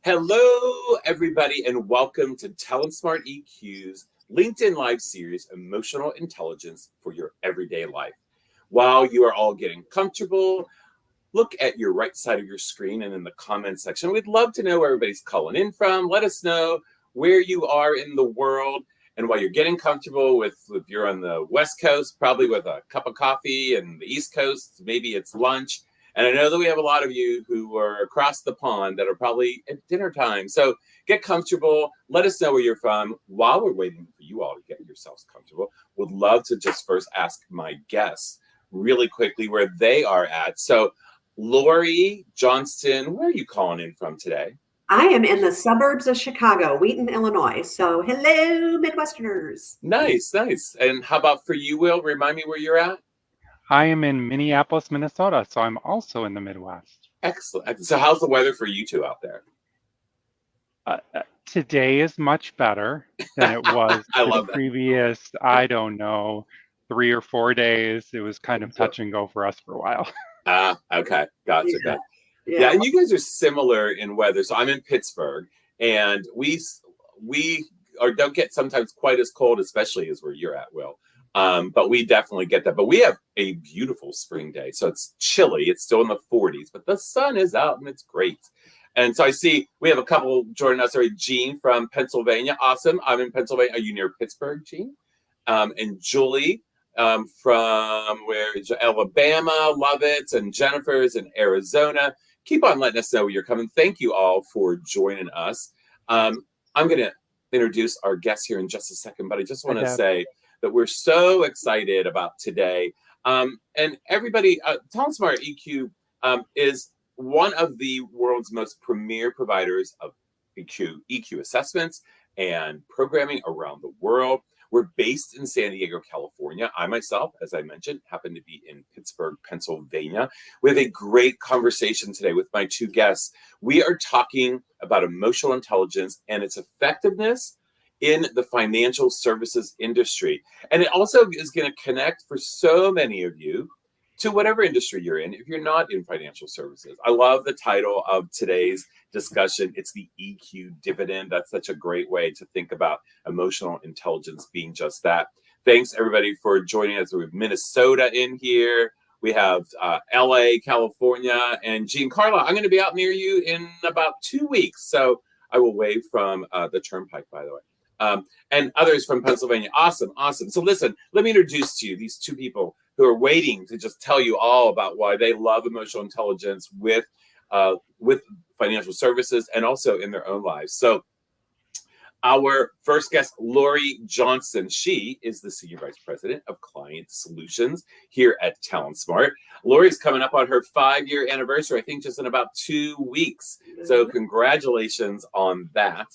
Hello, everybody, and welcome to Talent Smart EQ's LinkedIn Live series, Emotional Intelligence for Your Everyday Life. While you are all getting comfortable, look at your right side of your screen and in the comments section. We'd love to know where everybody's calling in from. Let us know where you are in the world. And while you're getting comfortable if you're on the West Coast, probably with a cup of coffee, and the East Coast, maybe it's lunch. And I know that we have a lot of you who are across the pond that are probably at dinner time. So get comfortable. Let us know where you're from. While we're waiting for you all to get yourselves comfortable, would love to just first ask my guests really quickly where they are at. So Lori Johnston, where are you calling in from today? I am in the suburbs of Chicago, Wheaton, Illinois. So hello, Midwesterners. Nice. And how about for you, Will? Remind me where you're at. I am in Minneapolis, Minnesota, so I'm also in the Midwest. Excellent. So how's the weather for you two out there? Today is much better than it was the previous, 3 or 4 days. It was kind of touch and go for us for a while. Okay. Gotcha. Yeah, and you guys are similar in weather. So I'm in Pittsburgh, and we don't get sometimes quite as cold, especially as where you're at, Will. But we definitely get that. But we have a beautiful spring day. So it's chilly. It's still in the 40s, but the sun is out and it's great. And so I see we have a couple joining us already. Jean from Pennsylvania. Awesome. I'm in Pennsylvania. Are you near Pittsburgh, Jean? And Julie from where is Alabama. Love it. And Jennifer's in Arizona. Keep on letting us know where you're coming. Thank you all for joining us. I'm going to introduce our guests here in just a second, but I just want to say that we're so excited about today. And everybody, Talent Smart EQ is one of the world's most premier providers of EQ assessments and programming around the world. We're based in San Diego, California. I myself, as I mentioned, happen to be in Pittsburgh, Pennsylvania. We have a great conversation today with my two guests. We are talking about emotional intelligence and its effectiveness in the financial services industry. And it also is going to connect for so many of you to whatever industry you're in, if you're not in financial services. I love the title of today's discussion. It's the EQ Dividend. That's such a great way to think about emotional intelligence being just that. Thanks, everybody, for joining us. We have Minnesota in here. We have LA, California, and Jean Carla. I'm going to be out near you in about 2 weeks. So I will wave from the Turnpike, by the way. And others from Pennsylvania. Awesome. So listen, let me introduce to you these two people who are waiting to just tell you all about why they love emotional intelligence with financial services and also in their own lives. So our first guest, Lori Johnston, she is the Senior Vice President of Client Solutions here at Talent Smart. Lori's coming up on her 5-year anniversary, I think just in about 2 weeks. So congratulations on that.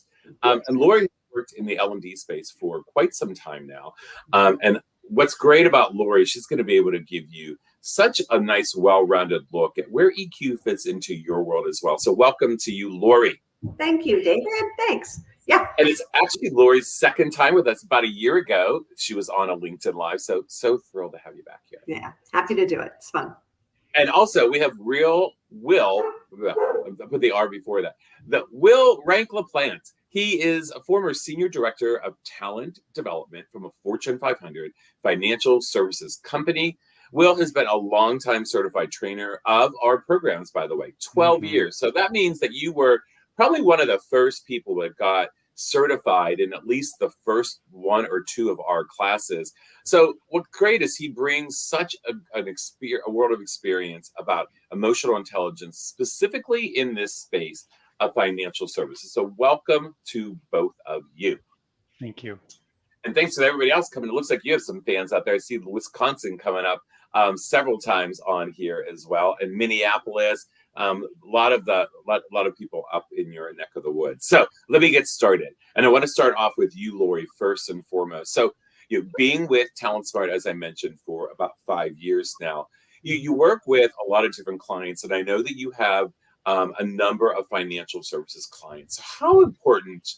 And Lori worked in the L&D space for quite some time now. And what's great about Lori, she's going to be able to give you such a nice, well-rounded look at where EQ fits into your world as well. So welcome to you, Lori. Thank you, David. Thanks. Yeah. And it's actually Lori's second time with us. About a year ago, she was on a LinkedIn Live. So thrilled to have you back here. Yeah, happy to do it. It's fun. And also, we have Will, I'll put the R before that, the Will Rank LaPlante. He is a former senior director of talent development from a Fortune 500 financial services company. Will has been a longtime certified trainer of our programs, by the way, 12 years. So that means that you were probably one of the first people that got certified in at least the first 1 or 2 of our classes. So what's great is he brings such a world of experience about emotional intelligence, specifically in this space of financial services. So welcome to both of you. Thank you. And thanks to everybody else coming. It looks like you have some fans out there. I see Wisconsin coming up several times on here as well, and Minneapolis. A lot of people up in your neck of the woods. So let me get started. And I want to start off with you, Lori, first and foremost. So being with Talent Smart, as I mentioned, for about 5 years now, you work with a lot of different clients, and I know that you have a number of financial services clients. How important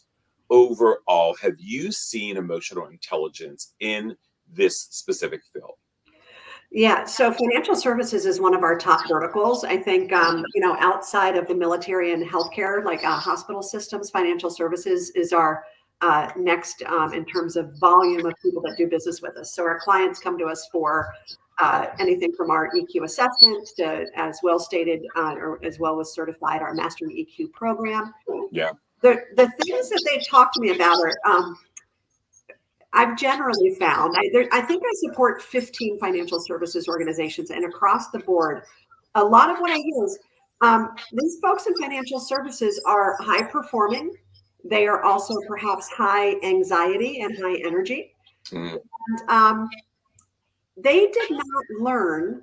overall have you seen emotional intelligence in this specific field? Yeah, so financial services is one of our top verticals. I think, outside of the military and healthcare, like hospital systems, financial services is our next in terms of volume of people that do business with us. So our clients come to us for anything from our EQ assessment to, as well stated, or as well as certified, our Mastering EQ program. Yeah. The things that they talk to me about are, I've generally found, I think I support 15 financial services organizations, and across the board, a lot of what I hear is these folks in financial services are high performing. They are also perhaps high anxiety and high energy. Mm. And they did not learn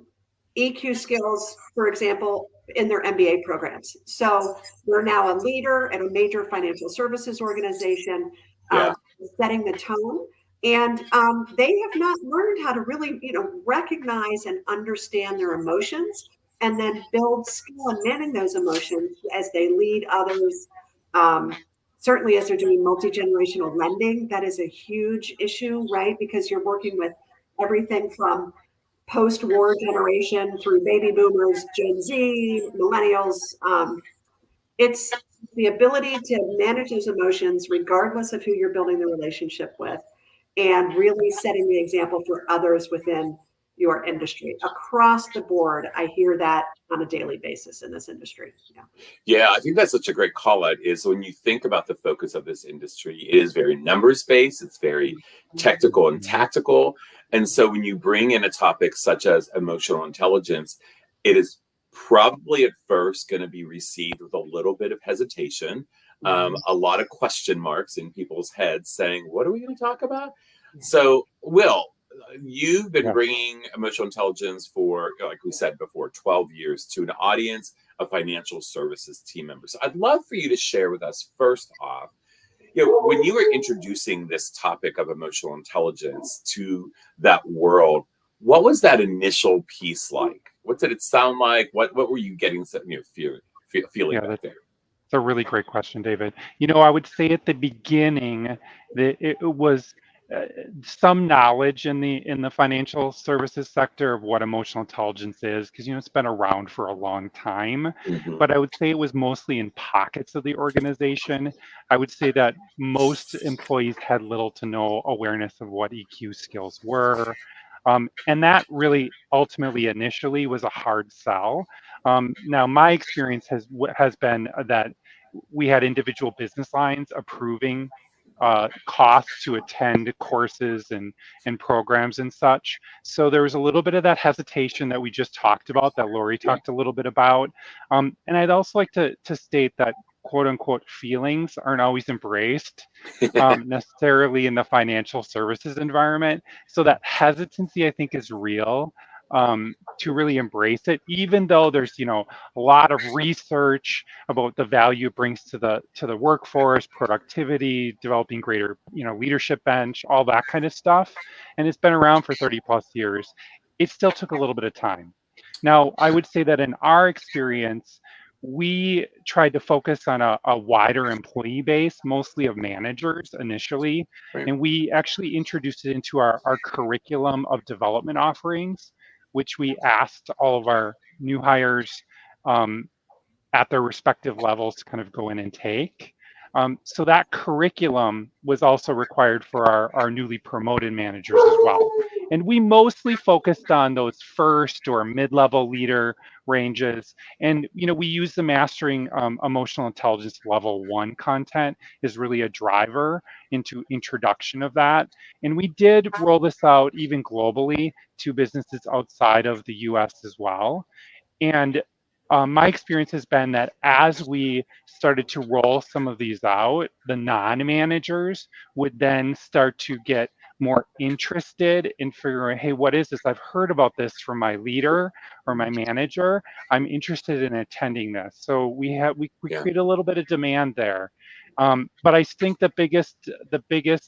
EQ skills, for example, in their MBA programs. So they're now a leader at a major financial services organization, Yeah. setting the tone. And they have not learned how to really, recognize and understand their emotions and then build skill in managing those emotions as they lead others. Certainly, as they're doing multi-generational lending, that is a huge issue, right? Because you're working with everything from post-war generation through baby boomers, Gen Z, millennials. It's the ability to manage those emotions regardless of who you're building the relationship with, and really setting the example for others within your industry. Across the board, I hear that on a daily basis in this industry. Yeah, I think that's such a great call out is when you think about the focus of this industry, it is very numbers based, it's very technical and tactical. And so when you bring in a topic such as emotional intelligence, it is probably at first going to be received with a little bit of hesitation, a lot of question marks in people's heads saying, what are we going to talk about? So, Will, you've been bringing emotional intelligence for, like we said before, 12 years to an audience of financial services team members. I'd love for you to share with us, first off, when you were introducing this topic of emotional intelligence to that world, what was that initial piece like? What did it sound like? What were you getting, feeling back there? It's a really great question, David. I would say at the beginning that it was some knowledge in the financial services sector of what emotional intelligence is, because it's been around for a long time. Mm-hmm. But I would say it was mostly in pockets of the organization. I would say that most employees had little to no awareness of what EQ skills were. And that really ultimately initially was a hard sell. Now, my experience has been that we had individual business lines approving costs to attend courses and programs and such. So there was a little bit of that hesitation that we just talked about, that Lori talked a little bit about. And I'd also like to state that quote unquote feelings aren't always embraced necessarily in the financial services environment. So that hesitancy, I think, is real. To really embrace it, even though there's a lot of research about the value it brings to the workforce, productivity, developing greater leadership bench, all that kind of stuff, and it's been around for 30 plus years. It still took a little bit of time. Now, I would say that in our experience, we tried to focus on a wider employee base, mostly of managers initially, Right. and we actually introduced it into our curriculum of development offerings, which we asked all of our new hires at their respective levels to kind of go in and take. So that curriculum was also required for our newly promoted managers as well. And we mostly focused on those first or mid-level leader ranges. And, we use the Mastering Emotional Intelligence Level 1 content is really a driver into introduction of that. And we did roll this out even globally to businesses outside of the US as well. And my experience has been that as we started to roll some of these out, the non-managers would then start to get more interested in figuring, hey, what is this? I've heard about this from my leader or my manager. I'm interested in attending this. So we create a little bit of demand there. But I think the biggest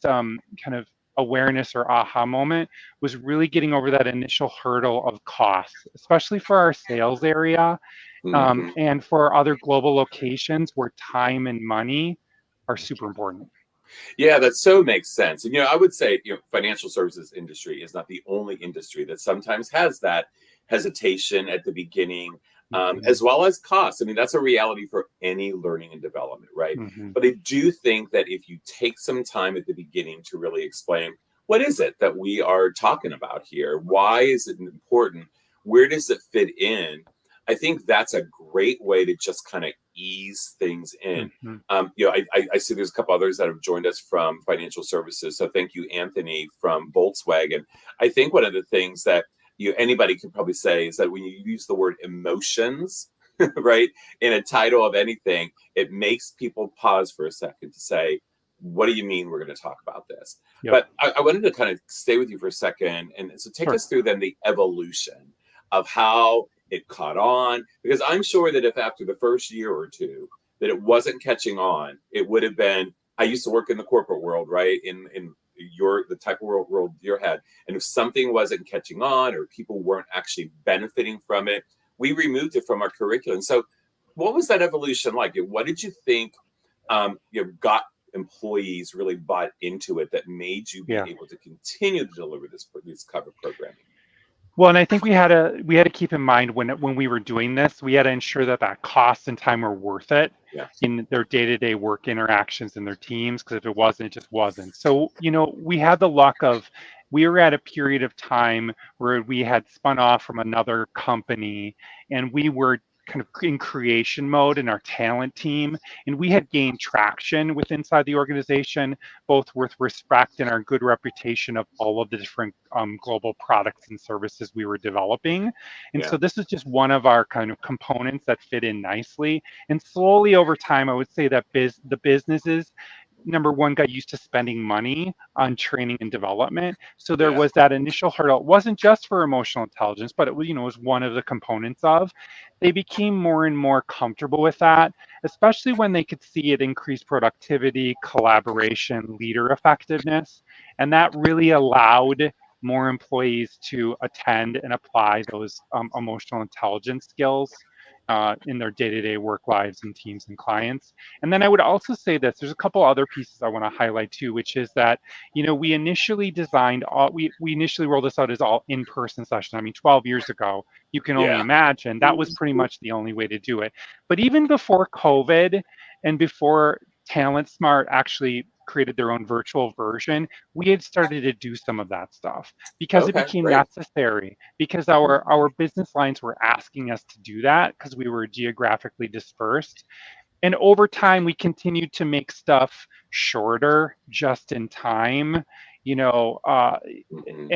kind of awareness or aha moment was really getting over that initial hurdle of costs, especially for our sales area. And for other global locations where time and money are super important. Yeah, that so makes sense. And I would say, financial services industry is not the only industry that sometimes has that hesitation at the beginning, Mhm. as well as costs. I mean, that's a reality for any learning and development, right? Mhm. But I do think that if you take some time at the beginning to really explain what is it that we are talking about here, why is it important, where does it fit in? I think that's a great way to just kind of ease things in. Mhm. I see there's a couple others that have joined us from financial services. So thank you, Anthony from Volkswagen. I think one of the things that anybody could probably say is that when you use the word emotions, right, in a title of anything, it makes people pause for a second to say, what do you mean we're going to talk about this? Yep. But I wanted to kind of stay with you for a second. And so take Sure. us through then the evolution of how it caught on, because I'm sure that if after the first year or two that it wasn't catching on, it would have been. I used to work in the corporate world, right? In the type of world you had, and if something wasn't catching on or people weren't actually benefiting from it, we removed it from our curriculum. So, what was that evolution like? What did you think? Got employees really bought into it that made you be Yeah. able to continue to deliver this cover programming? Well, and I think we had to keep in mind when we were doing this, we had to ensure that cost and time were worth it Yeah. in their day-to-day work interactions in their teams. Because if it wasn't, it just wasn't. So, we had the luck of we were at a period of time where we had spun off from another company, and we were kind of in creation mode in our talent team, and we had gained traction inside the organization, both with respect and our good reputation of all of the different global products and services we were developing. And Yeah. so this is just one of our kind of components that fit in nicely. And slowly over time, I would say that the businesses, number one, got used to spending money on training and development. So there Yeah. was that initial hurdle. It wasn't just for emotional intelligence, but it was, was one of the components of. They became more and more comfortable with that, especially when they could see it increase productivity, collaboration, leader effectiveness. And that really allowed more employees to attend and apply those emotional intelligence skills in their day-to-day work lives and teams and clients. And then I would also say this, there's a couple other pieces I want to highlight too, which is that, we initially we initially rolled this out as all in-person session. I mean, 12 years ago, you can only Yeah. imagine that was pretty much the only way to do it. But even before COVID and before Talent Smart actually created their own virtual version, we had started to do some of that stuff because it Okay. became Great. necessary, because our business lines were asking us to do that because we were geographically dispersed. And over time, we continued to make stuff shorter, just in time, you know, uh, Hmm.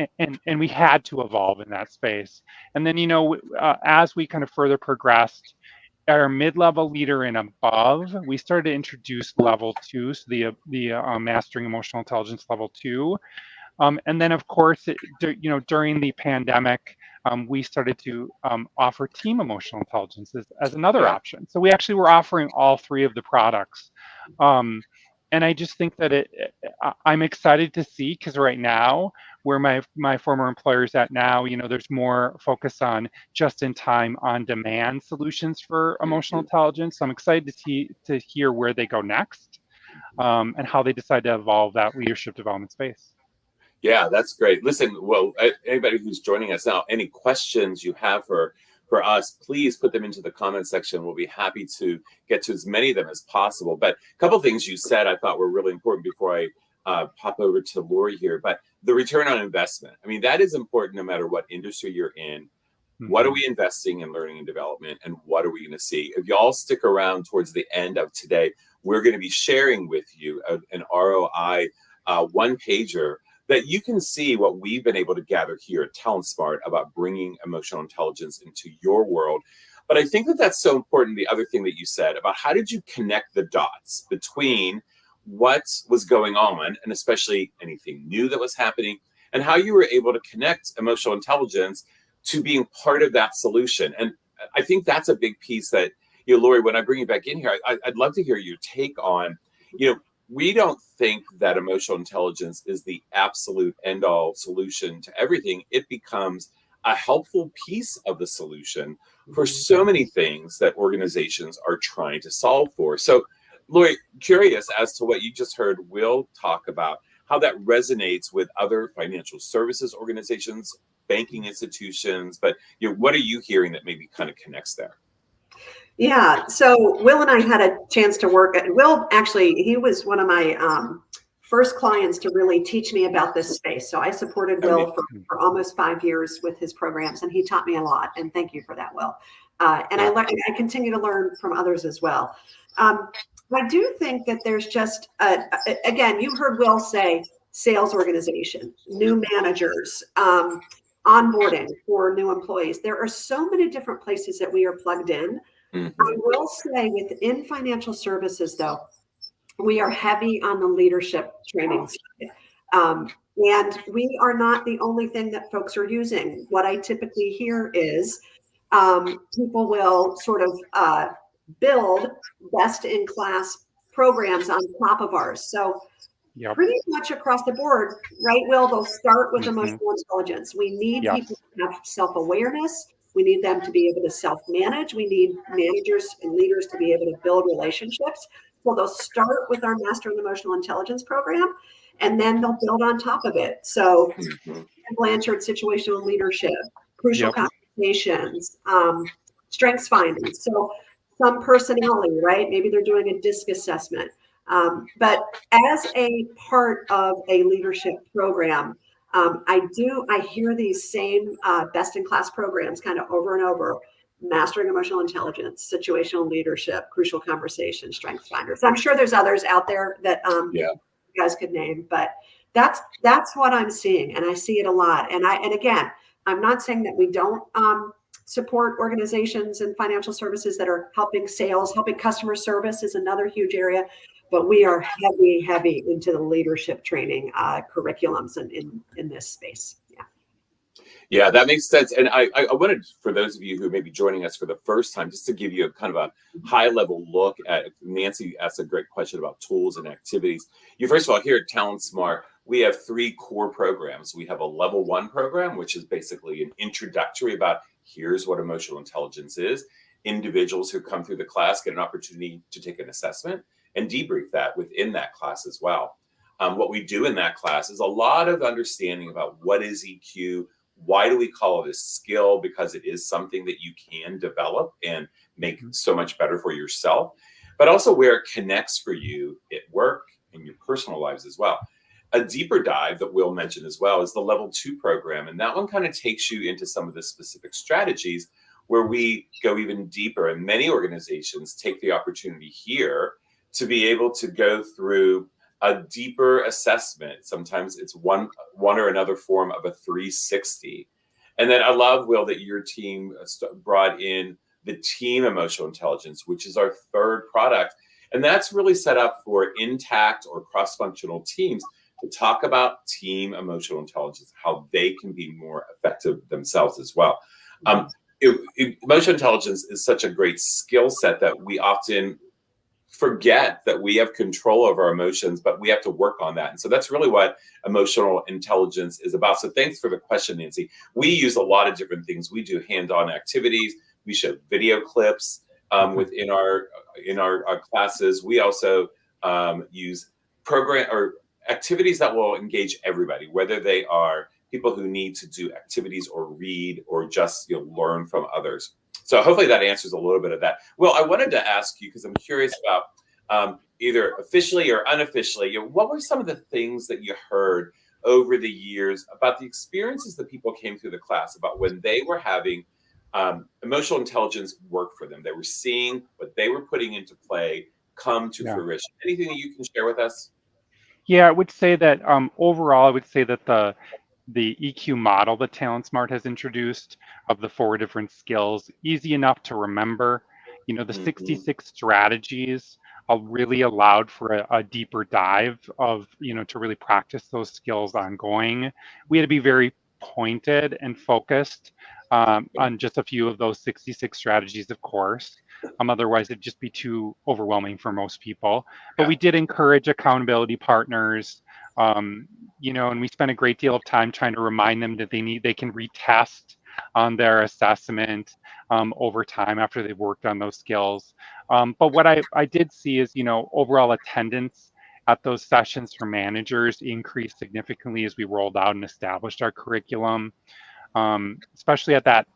and we had to evolve in that space. And then, as we kind of further progressed, our mid-level leader and above, we started to introduce level two, so the mastering emotional intelligence level two. And then, of course, during the pandemic, we started to offer team emotional intelligence as another Yeah. option. So we actually were offering all three of the products. Um, and I just think that I'm excited to see, because right now, where my former employer is at now, there's more focus on just-in-time, on-demand solutions for emotional Hmm. intelligence. So I'm excited to hear where they go next, and how they decide to evolve that leadership development space. Yeah, that's great. Listen, well, anybody who's joining us now, any questions you have for us, please put them into the comment section. We'll be happy to get to as many of them as possible. But a couple things you said I thought were really important before I pop over to Lori here. But the return on investment. I mean, that is important no matter what industry you're in. What are Mhm. we investing in learning and development, and what are we going to see? If y'all stick around towards the end of today, we're going to be sharing with you an ROI one pager that you can see what we've been able to gather here at Talent Smart about bringing emotional intelligence into your world. But I think that that's so important. The other thing that you said about how did you connect the dots between what was going on, and especially anything new that was happening, and how you were able to connect emotional intelligence to being part of that solution. And I think that's a big piece that, Lori, when I bring you back in here, I'd love to hear your take on, we don't think that emotional intelligence is the absolute end all solution to everything. It becomes a helpful piece of the solution for so many things that organizations are trying to solve for. So Lori, curious as to what you just heard Will talk about, how that resonates with other financial services organizations, banking institutions, but what are you hearing that maybe kind of connects there? Yeah, so Will and I had a chance to work. Will, actually, he was one of my first clients to really teach me about this space. So I supported Will for almost 5 years with his programs, and he taught me a lot. And thank you for that, Will. And I continue to learn from others as well. I do think that there's just, again, you heard Will say sales organization, new managers, onboarding for new employees. There are so many different places that we are plugged in. Mm-hmm. I will say within financial services, though, we are heavy on the leadership training side. And we are not the only thing that folks are using. What I typically hear is people will sort of build best-in-class programs on top of ours. So pretty much across the board, right, Will, they'll start with emotional intelligence. We need people to have self-awareness. We need them to be able to self-manage. We need managers and leaders to be able to build relationships. So they'll start with our Mastering Emotional Intelligence program, and then they'll build on top of it. So Blanchard, situational leadership, crucial conversations, strengths finding. So some personality, right? Maybe they're doing a DISC assessment. But as a part of a leadership program, I hear these same best-in-class programs kind of over and over: Mastering Emotional Intelligence, situational leadership, crucial conversation, strengths finders. I'm sure there's others out there that you guys could name, but that's what I'm seeing, and I see it a lot. And again, I'm not saying that we don't support organizations and financial services that are helping sales, helping customer service is another huge area. But we are heavy into the leadership training curriculums in this space. Yeah, that makes sense. And I wanted, for those of you who may be joining us for the first time, just to give you a kind of a high level look at, Nancy asked a great question about tools and activities. First of all, here at Talent Smart, we have 3 core programs. We have a level 1 program, which is basically an introductory about here's what emotional intelligence is. Individuals who come through the class get an opportunity to take an assessment and debrief that within that class as well. What we do in that class is a lot of understanding about what is EQ, why do we call it a skill, because it is something that you can develop and make so much better for yourself, but also where it connects for you at work and your personal lives as well. A deeper dive that Will mentioned as well is the level 2 program. And that one kind of takes you into some of the specific strategies where we go even deeper. And many organizations take the opportunity here to be able to go through a deeper assessment. Sometimes it's one or another form of a 360. And then I love, Will, that your team brought in the team emotional intelligence, which is our 3rd product. And that's really set up for intact or cross-functional teams to talk about team emotional intelligence, how they can be more effective themselves as well. Emotional intelligence is such a great skill set that we often forget that we have control over our emotions, but we have to work on that. And so that's really what emotional intelligence is about. So thanks for the question, Nancy. We use a lot of different things. We do hands-on activities. We show video clips within our classes. We also use program or activities that will engage everybody, whether they are people who need to do activities or read or just learn from others. So hopefully that answers a little bit of that. Well, I wanted to ask you, because I'm curious about either officially or unofficially, what were some of the things that you heard over the years about the experiences that people came through the class about when they were having emotional intelligence work for them? They were seeing what they were putting into play come to fruition. Anything that you can share with us? Yeah, I would say that overall, I would say that the EQ model that Talent Smart has introduced of the 4 different skills, easy enough to remember. The 66 strategies really allowed for a deeper dive of, to really practice those skills ongoing. We had to be very pointed and focused on just a few of those 66 strategies, of course. Otherwise, it'd just be too overwhelming for most people. But we did encourage accountability partners, and we spent a great deal of time trying to remind them that they can retest on their assessment over time after they've worked on those skills. But what I did see is, overall attendance at those sessions for managers increased significantly as we rolled out and established our curriculum, especially at that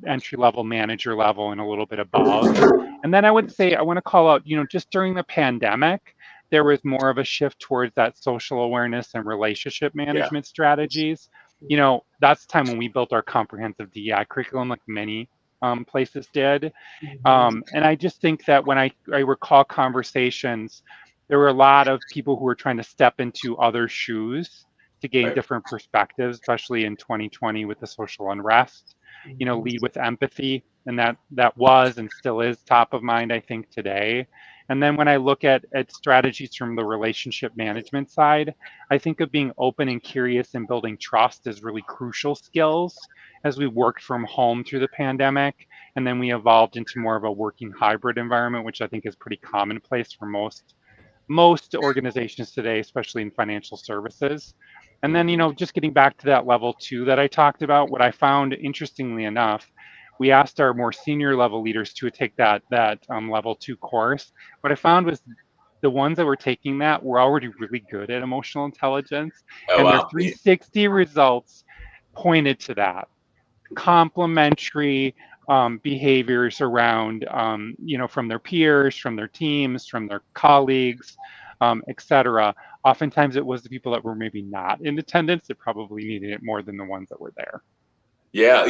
entry level manager level and a little bit above. And then I would say, I want to call out, just during the pandemic, there was more of a shift towards that social awareness and relationship management strategies. That's the time when we built our comprehensive DEI curriculum, like many places did. And I just think that when I recall conversations, there were a lot of people who were trying to step into other shoes to gain different perspectives, especially in 2020 with the social unrest, lead with empathy. And that was and still is top of mind, I think, today. And then when I look at strategies from the relationship management side, I think of being open and curious and building trust as really crucial skills as we worked from home through the pandemic. And then we evolved into more of a working hybrid environment, which I think is pretty commonplace for most organizations today, especially in financial services. And then, just getting back to that level 2 that I talked about, what I found, interestingly enough, we asked our more senior level leaders to take that level 2 course. What I found was the ones that were taking that were already really good at emotional intelligence, and their 360 results pointed to that. Complementary behaviors around, from their peers, from their teams, from their colleagues, etc. Oftentimes it was the people that were maybe not in attendance that probably needed it more than the ones that were there. Yeah.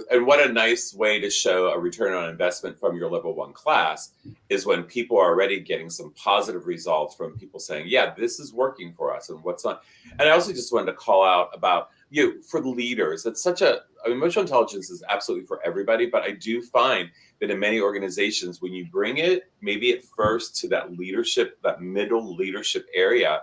And what a nice way to show a return on investment from your level 1 class is when people are already getting some positive results from people saying, yeah, this is working for us and what's not. And I also just wanted to call out about, for the leaders, it's emotional intelligence is absolutely for everybody, but I do find that in many organizations, when you bring it maybe at first to that leadership, that middle leadership area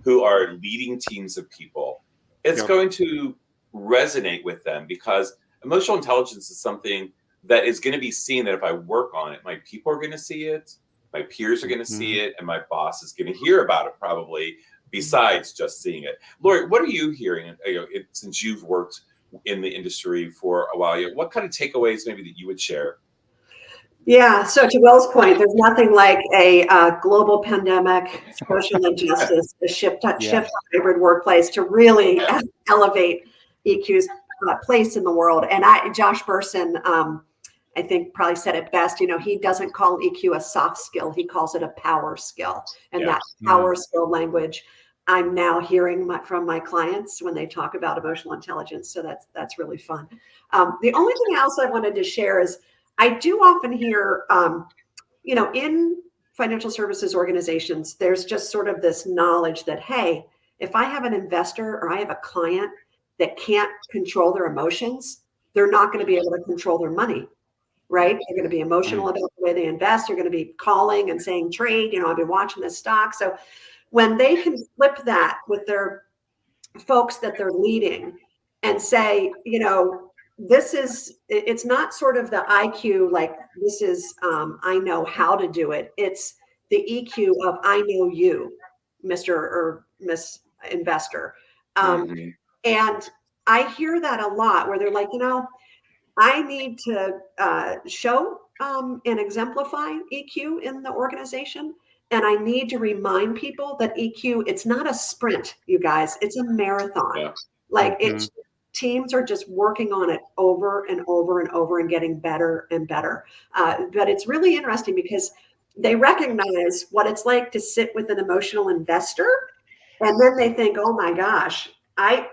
who are leading teams of people, it's going to resonate with them, because emotional intelligence is something that is going to be seen that if I work on it, my people are going to see it, my peers are going to see it, and my boss is going to hear about it probably, besides just seeing it. Lori, what are you hearing, since you've worked in the industry for a while? What kind of takeaways maybe that you would share? Yeah, so to Will's point, there's nothing like a global pandemic, social injustice, a shift to hybrid workplace to really elevate EQ's place in the world. And Josh Bersin, I think probably said it best. He doesn't call EQ a soft skill; he calls it a power skill. And that power skill language, I'm now hearing from my clients when they talk about emotional intelligence. So that's really fun. The only thing else I wanted to share is I do often hear, in financial services organizations, there's just sort of this knowledge that, hey, if I have an investor or I have a client that can't control their emotions, they're not going to be able to control their money, right? They're going to be emotional about the way they invest. They're going to be calling and saying, trade, I've been watching this stock. So when they can flip that with their folks that they're leading and say, it's not sort of the IQ, like this is, I know how to do it. It's the EQ of I know you, Mr. or Miss Investor. And I hear that a lot where they're like, I need to show and exemplify EQ in the organization. And I need to remind people that EQ, it's not a sprint, you guys, it's a marathon. Teams are just working on it over and over and over and getting better and better. But it's really interesting because they recognize what it's like to sit with an emotional investor. And then they think, oh my gosh, I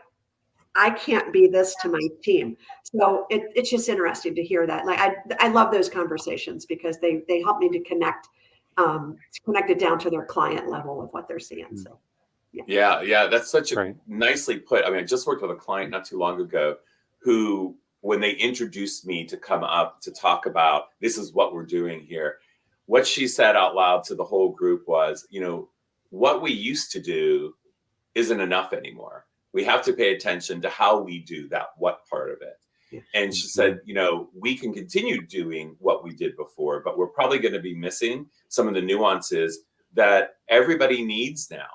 can't be this to my team. So it's just interesting to hear that. Like I love those conversations because they help me to connect it down to their client level of what they're seeing. So. Yeah, that's such a nicely put. I just worked with a client not too long ago who, when they introduced me to come up to talk about this is what we're doing here, what she said out loud to the whole group was, what we used to do isn't enough anymore. We have to pay attention to how we do that, what part of it. And she said, we can continue doing what we did before, but we're probably going to be missing some of the nuances that everybody needs now.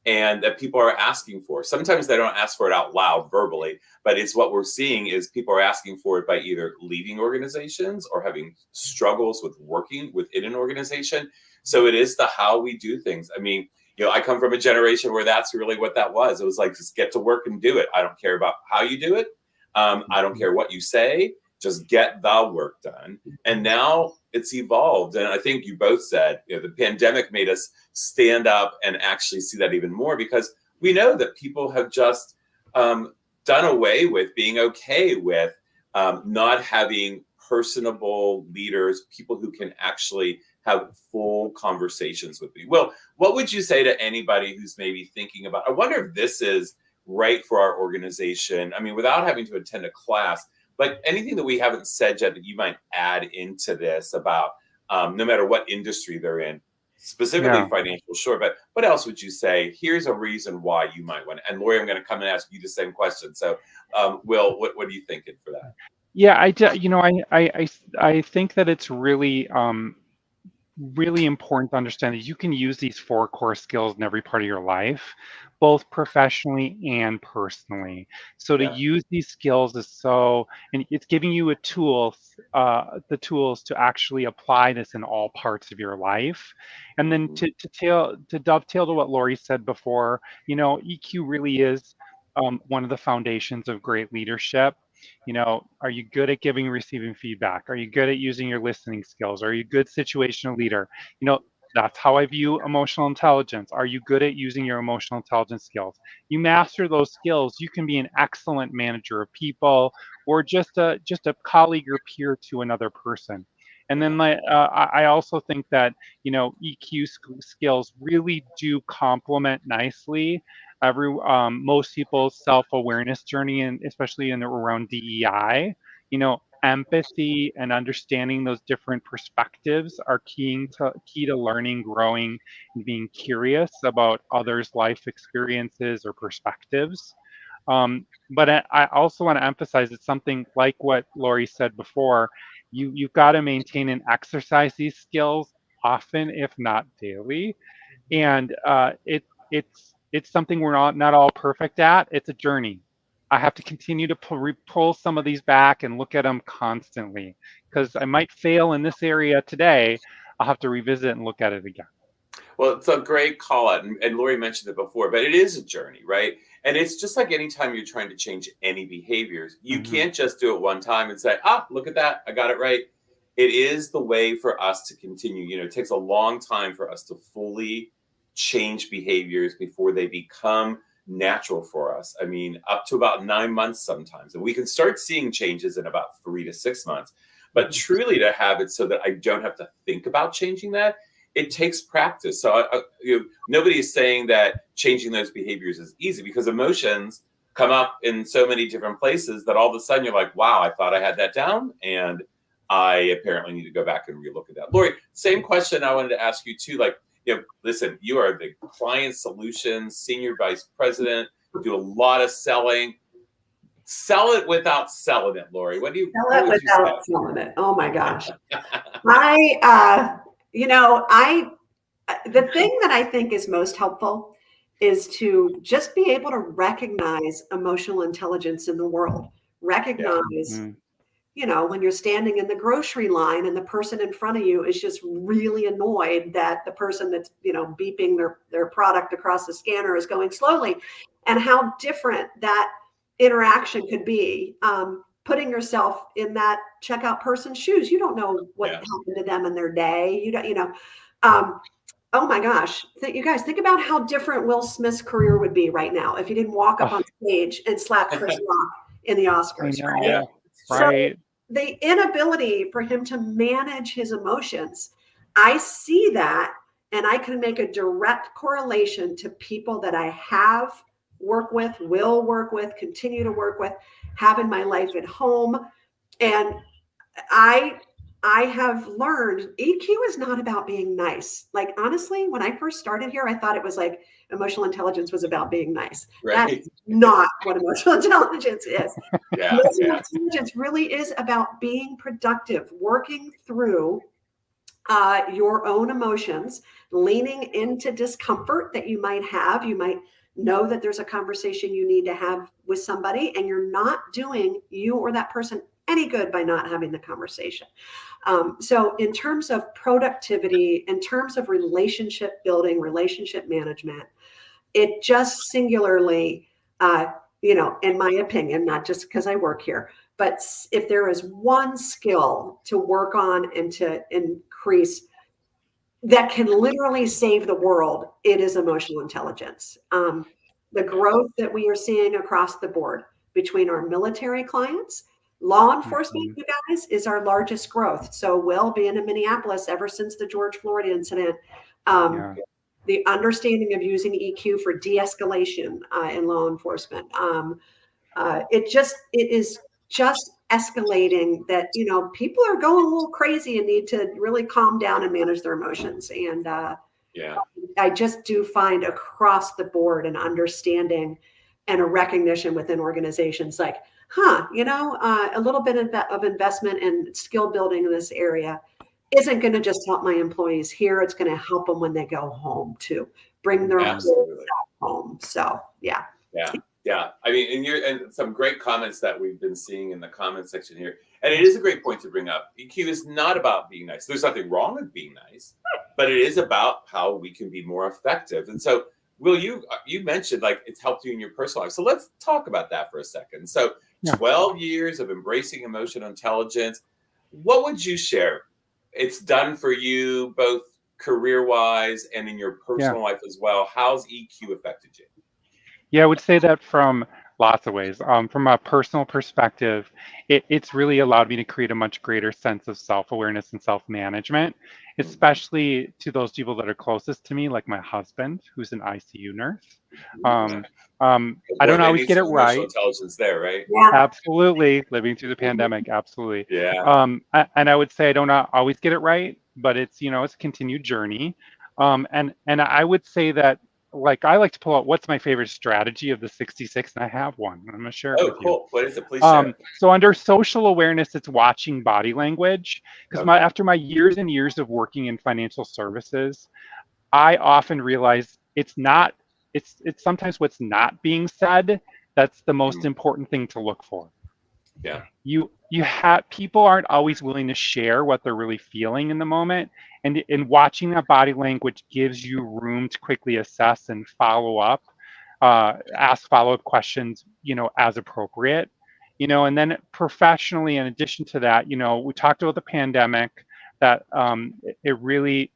and that people are asking for. Sometimes they don't ask for it out loud verbally, but it's what we're seeing is people are asking for it by either leaving organizations or having struggles with working within an organization. So it is the how we do things. I mean, I come from a generation where that's really what that was. It was like, just get to work and do it. I don't care about how you do it. I don't care what you say. Just get the work done. And now it's evolved. And I think you both said, the pandemic made us stand up and actually see that even more, because we know that people have just done away with being okay with not having personable leaders, people who can actually have full conversations with me. Well, what would you say to anybody who's maybe thinking about, I wonder if this is right for our organization? I mean, without having to attend a class, but anything that we haven't said yet that you might add into this about no matter what industry they're in, specifically financial, sure. But what else would you say? Here's a reason why you might want to. And Lori, I'm going to come and ask you the same question. So, Will, what are you thinking for that? Yeah, I think that it's really really important to understand that you can use these 4 core skills in every part of your life, both professionally and personally. So to use these skills and it's giving you the tools to actually apply this in all parts of your life. And then to dovetail to what Lori said before, EQ really is one of the foundations of great leadership. Are you good at giving and receiving feedback? Are you good at using your listening skills? Are you a good situational leader? That's how I view emotional intelligence. Are you good at using your emotional intelligence skills? You master those skills, you can be an excellent manager of people, or just a colleague or peer to another person. And then I also think that EQ skills really do complement nicely most people's self-awareness journey, and especially around DEI. Empathy and understanding those different perspectives are key to learning, growing, and being curious about others' life experiences or perspectives. But I also want to emphasize it's something like what Lori said before. You've got to maintain and exercise these skills often, if not daily. And it's something we're not all perfect at. It's a journey. I have to continue to pull some of these back and look at them constantly, because I might fail in this area today. I'll have to revisit and look at it again. Well, it's a great call out, and Lori mentioned it before, but it is a journey, right? And it's just like anytime you're trying to change any behaviors, you can't just do it one time and say, look at that, I got it right. It is the way for us to continue. It takes a long time for us to fully change behaviors before they become natural for us. I mean, up to about 9 months sometimes. And we can start seeing changes in about 3 to 6 months. But truly to have it so that I don't have to think about changing that, it takes practice. So nobody is saying that changing those behaviors is easy, because emotions come up in so many different places that all of a sudden you're like, wow, I thought I had that down, and I apparently need to go back and relook at that. Lori, same question I wanted to ask you too. Like, listen, you are the client solutions senior vice president, do a lot of selling. Sell it without selling it, Lori. What do you sell it without selling it? Oh my gosh. The thing that I think is most helpful is to just be able to recognize emotional intelligence in the world. Recognize, when you're standing in the grocery line and the person in front of you is just really annoyed that the person that's, beeping their product across the scanner is going slowly, and how different that interaction could be. Putting yourself in that checkout person's shoes. You don't know what happened to them in their day. Oh my gosh. You guys, think about how different Will Smith's career would be right now if he didn't walk up on stage and slap Chris Rock in the Oscars, right? Yeah. Right. So the inability for him to manage his emotions, I see that, and I can make a direct correlation to people that I have worked with, will work with, continue to work with, have in my life at home. And I have learned EQ is not about being nice. Like, honestly, when I first started here, I thought it was like emotional intelligence was about being nice. Right. That's not what emotional intelligence is. Emotional intelligence really is about being productive, working through your own emotions, leaning into discomfort that you might have. You might know that there's a conversation you need to have with somebody, and you're not doing you or that person any good by not having the conversation. So in terms of productivity, in terms of relationship building, relationship management, it just singularly, in my opinion, not just because I work here, but if there is one skill to work on and to increase that can literally save the world, it is emotional intelligence. The growth that we are seeing across the board between our military clients, law enforcement, you guys, is our largest growth. So Will, being in Minneapolis ever since the George Floyd incident, the understanding of using EQ for de-escalation in law enforcement, it is just escalating that, people are going a little crazy and need to really calm down and manage their emotions. And I just do find across the board an understanding and a recognition within organizations like, a little bit of investment and skill building in this area isn't going to just help my employees here. It's going to help them when they go home too, bring their home. So, yeah. I mean, and some great comments that we've been seeing in the comment section here. And it is a great point to bring up. EQ is not about being nice. There's nothing wrong with being nice, but it is about how we can be more effective. And so, Will, you mentioned like it's helped you in your personal life. So let's talk about that for a second. So 12 years of embracing emotional intelligence. What would you share? It's done for you both career-wise and in your personal life as well. How's EQ affected you? Yeah, I would say that from lots of ways. From a personal perspective, it's really allowed me to create a much greater sense of self-awareness and self-management, especially to those people that are closest to me, like my husband, who's an ICU nurse. I don't always get it right. Intelligence there, right? Yeah. Absolutely. Living through the pandemic, absolutely. Yeah. And I would say I don't always get it right, but it's it's a continued journey. And I would say that, like, I like to pull out what's my favorite strategy of the 66, and I have one. I'm going to share it with you. Cool. What is it? Please share. So under social awareness, it's watching body language. Because after my years and years of working in financial services, I often realize it's sometimes what's not being said that's the most important thing to look for. Yeah. People aren't always willing to share what they're really feeling in the moment. And in watching that body language gives you room to quickly assess and follow up, ask follow-up questions, as appropriate, and then professionally, in addition to that, we talked about the pandemic, that it really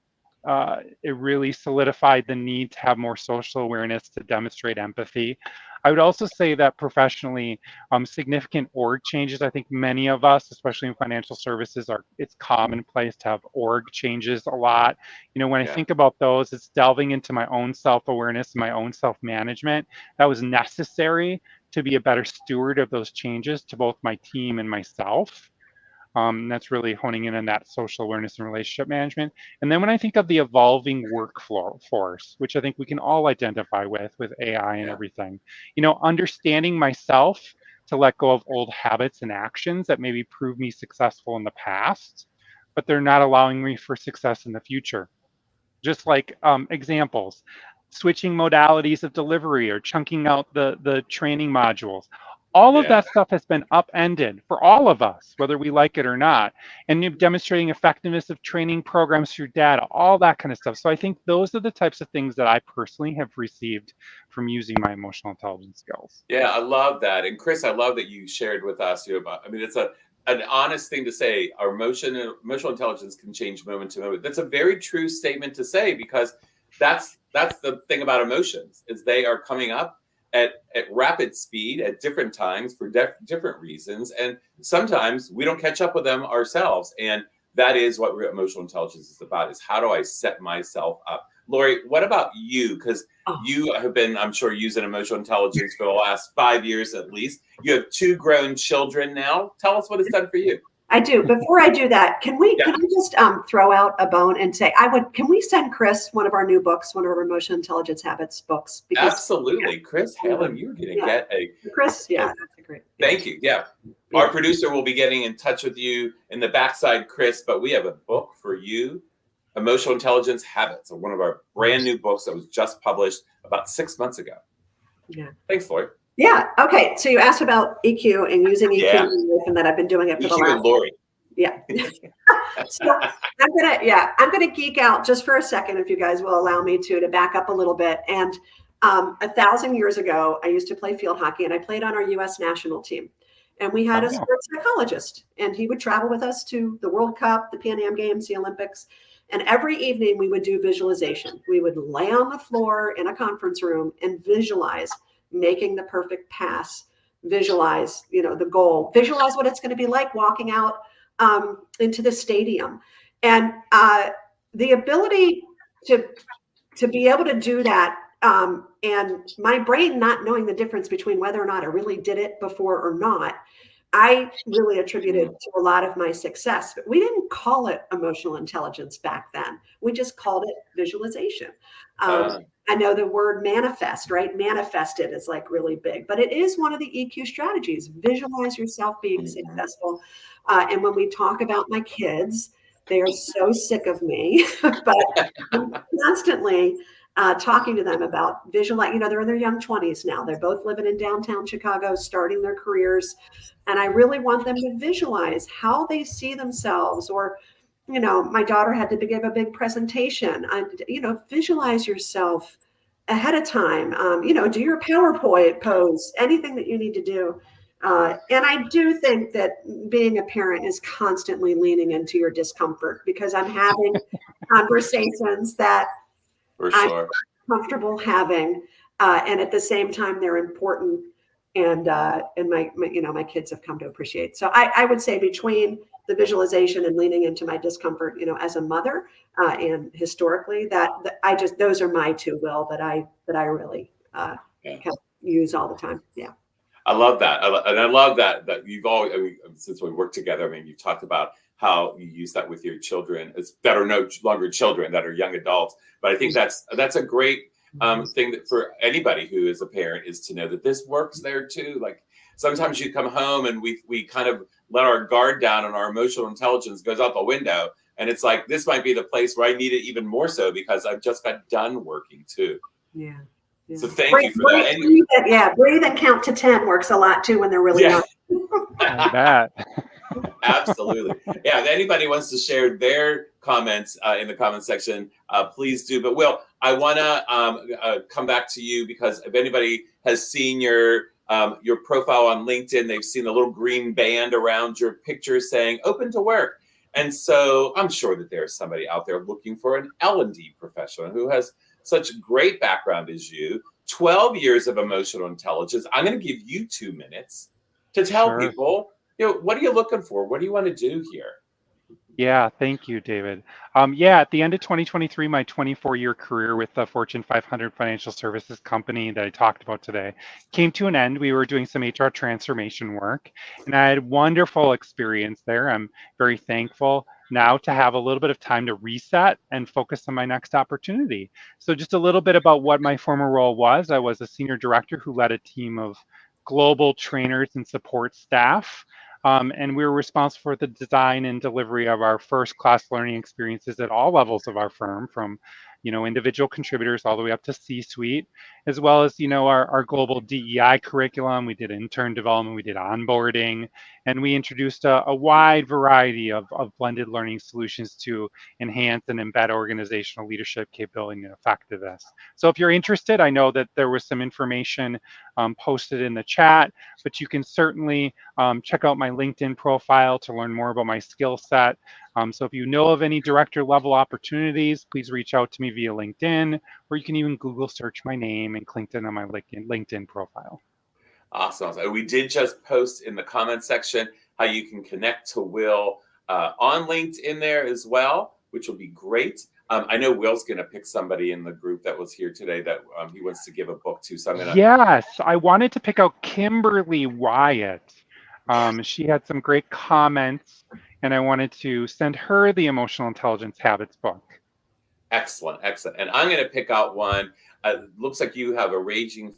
solidified the need to have more social awareness to demonstrate empathy. I would also say that professionally, significant org changes. I think many of us, especially in financial services, it's commonplace to have org changes a lot. When I think about those, it's delving into my own self-awareness, my own self-management. That was necessary to be a better steward of those changes to both my team and myself. That's really honing in on that social awareness and relationship management. And then when I think of the evolving workforce, which I think we can all identify with AI and everything, understanding myself to let go of old habits and actions that maybe proved me successful in the past, but they're not allowing me for success in the future. Just like examples, switching modalities of delivery or chunking out the training modules. All of that stuff has been upended for all of us, whether we like it or not, and demonstrating effectiveness of training programs through data, all that kind of stuff. So I think those are the types of things that I personally have received from using my emotional intelligence skills. Yeah, I love that. And Chris, I love that you shared with us about, it's an honest thing to say. Our emotional intelligence can change moment to moment. That's a very true statement to say, because that's the thing about emotions, is they are coming up at rapid speed at different times for different reasons. And sometimes we don't catch up with them ourselves. And that is what emotional intelligence is about, is how do I set myself up? Lori, what about you? Because you have been, I'm sure, using emotional intelligence for the last 5 years at least. You have 2 grown children now. Tell us what it's done for you. I do. Before I do that, can we just throw out a bone and say, can we send Chris one of our new books, one of our emotional intelligence habits books? Because, absolutely. Chris Helen, you're going to get a... Chris, that's a great... Thank you. Yeah. Our producer will be getting in touch with you in the backside, Chris, but we have a book for you Emotional Intelligence Habits, one of our brand new books that was just published about 6 months ago. Yeah. Thanks, Lori. Yeah. Okay. So you asked about EQ and using EQ Yeah. in life, and that I've been doing it for the EQ last. and Lori. Yeah. So I'm gonna geek out just for a second, if you guys will allow me to back up a little bit. And 1,000 years ago, I used to play field hockey, and I played on our U.S. national team. And we had a sports psychologist, and he would travel with us to the World Cup, the Pan Am Games, the Olympics. And every evening we would do visualization. We would lay on the floor in a conference room and visualize making the perfect pass, visualize, the goal, visualize what it's going to be like walking out into the stadium. And the ability to be able to do that, and my brain not knowing the difference between whether or not I really did it before or not, I really attributed to a lot of my success. But we didn't call it emotional intelligence back then. We just called it visualization. I know the word manifest, right? Manifested is like really big, but it is one of the EQ strategies. Visualize yourself being successful. And when we talk about my kids, they are so sick of me, but I'm constantly talking to them about visualize. They're in their young 20s now. They're both living in downtown Chicago, starting their careers. And I really want them to visualize how they see themselves. Or, my daughter had to give a big presentation. Visualize yourself ahead of time. Do your PowerPoint pose, anything that you need to do. And I do think that being a parent is constantly leaning into your discomfort, because I'm having conversations that I'm comfortable having, and at the same time they're important, and my kids have come to appreciate. So I would say between the visualization and leaning into my discomfort, as a mother, and historically, those are my two, Will, that I really use all the time. Yeah. I love that. I love that you've always, since we worked together, you talked about how you use that with your children. It's that are no longer children, that are young adults. But I think that's a great thing that for anybody who is a parent, is to know that this works there too. Like sometimes you come home and we kind of let our guard down, and our emotional intelligence goes out the window. And it's like, this might be the place where I need it even more so, because I've just got done working too. Yeah. So thank you for that. Breathe and count to 10 works a lot too when they're really young. Like that. Absolutely. Yeah. If anybody wants to share their comments in the comment section, please do. But Will, I want to come back to you, because if anybody has seen your profile on LinkedIn, they've seen the little green band around your picture saying "Open to Work." And so I'm sure that there's somebody out there looking for an L&D professional who has such great background as you, 12 years of emotional intelligence. I'm going to give you 2 minutes to tell people, what are you looking for? What do you want to do here? Yeah, thank you, David. At the end of 2023, my 24-year career with the Fortune 500 financial services company that I talked about today came to an end. We were doing some HR transformation work, and I had wonderful experience there. I'm very thankful now to have a little bit of time to reset and focus on my next opportunity. So just a little bit about what my former role was. I was a senior director who led a team of global trainers and support staff. And we were responsible for the design and delivery of our first-class learning experiences at all levels of our firm, from individual contributors all the way up to C-suite, as well as our global DEI curriculum. We did intern development, we did onboarding, and we introduced a wide variety of blended learning solutions to enhance and embed organizational leadership capability and effectiveness. So if you're interested, I know that there was some information posted in the chat, but you can certainly check out my LinkedIn profile to learn more about my skill set. So if you know of any director level opportunities, please reach out to me via LinkedIn, or you can even Google search my name and LinkedIn on my LinkedIn profile. Awesome. We did just post in the comment section how you can connect to Will on LinkedIn there as well, which will be great. I know Will's going to pick somebody in the group that was here today that he wants to give a book to. So I'm going to... Yes, I wanted to pick out Kimberly Wyatt. She had some great comments, and I wanted to send her the Emotional Intelligence Habits book. Excellent. And I'm going to pick out one. Looks like you have a raving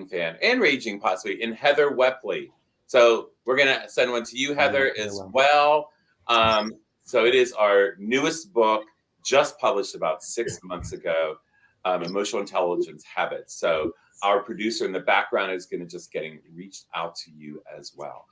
fan, and raging possibly, in Heather Wepley. So we're going to send one to you, Heather, as well. So it is our newest book, just published about 6 months ago, Emotional Intelligence Habits. So our producer in the background is going to just getting reached out to you as well.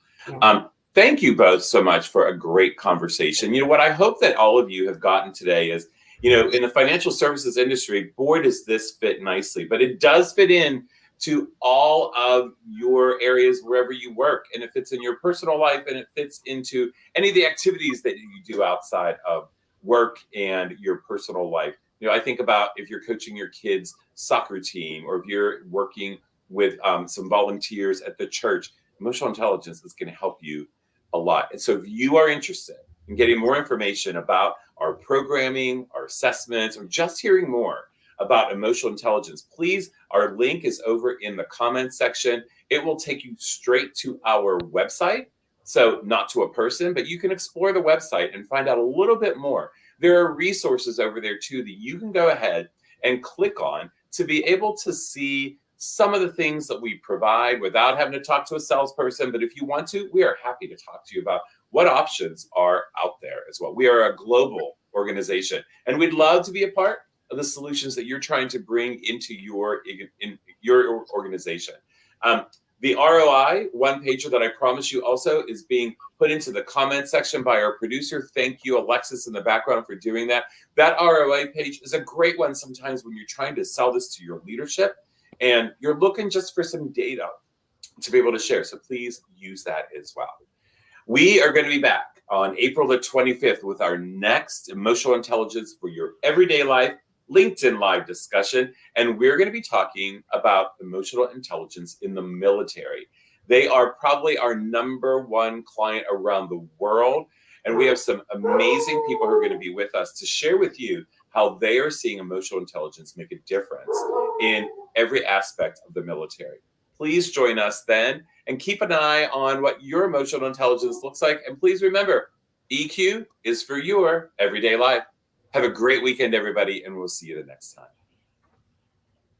Thank you both so much for a great conversation. What I hope that all of you have gotten today is, in the financial services industry, boy, does this fit nicely, but it does fit in to all of your areas wherever you work. And it fits in your personal life, and it fits into any of the activities that you do outside of work and your personal life. I think about if you're coaching your kids' soccer team, or if you're working with some volunteers at the church, emotional intelligence is going to help you a lot. And so if you are interested in getting more information about our programming, our assessments, or just hearing more about emotional intelligence, please, our link is over in the comments section. It will take you straight to our website. So not to a person, but you can explore the website and find out a little bit more. There are resources over there too that you can go ahead and click on to be able to see some of the things that we provide without having to talk to a salesperson. But if you want to, we are happy to talk to you about what options are out there as well. We are a global organization, and we'd love to be a part of the solutions that you're trying to bring into your organization. The ROI one-pager that I promise you also is being put into the comment section by our producer. Thank you, Alexis, in the background for doing that. That ROI page is a great one sometimes when you're trying to sell this to your leadership and you're looking just for some data to be able to share. So please use that as well. We are going to be back on April the 25th with our next Emotional Intelligence for Your Everyday Life LinkedIn Live discussion, and we're going to be talking about emotional intelligence in the military. They are probably our #1 client around the world, and we have some amazing people who are going to be with us to share with you how they are seeing emotional intelligence make a difference in every aspect of the military. Please join us then, and keep an eye on what your emotional intelligence looks like. And please remember, EQ is for your everyday life. Have a great weekend, everybody, and we'll see you the next time.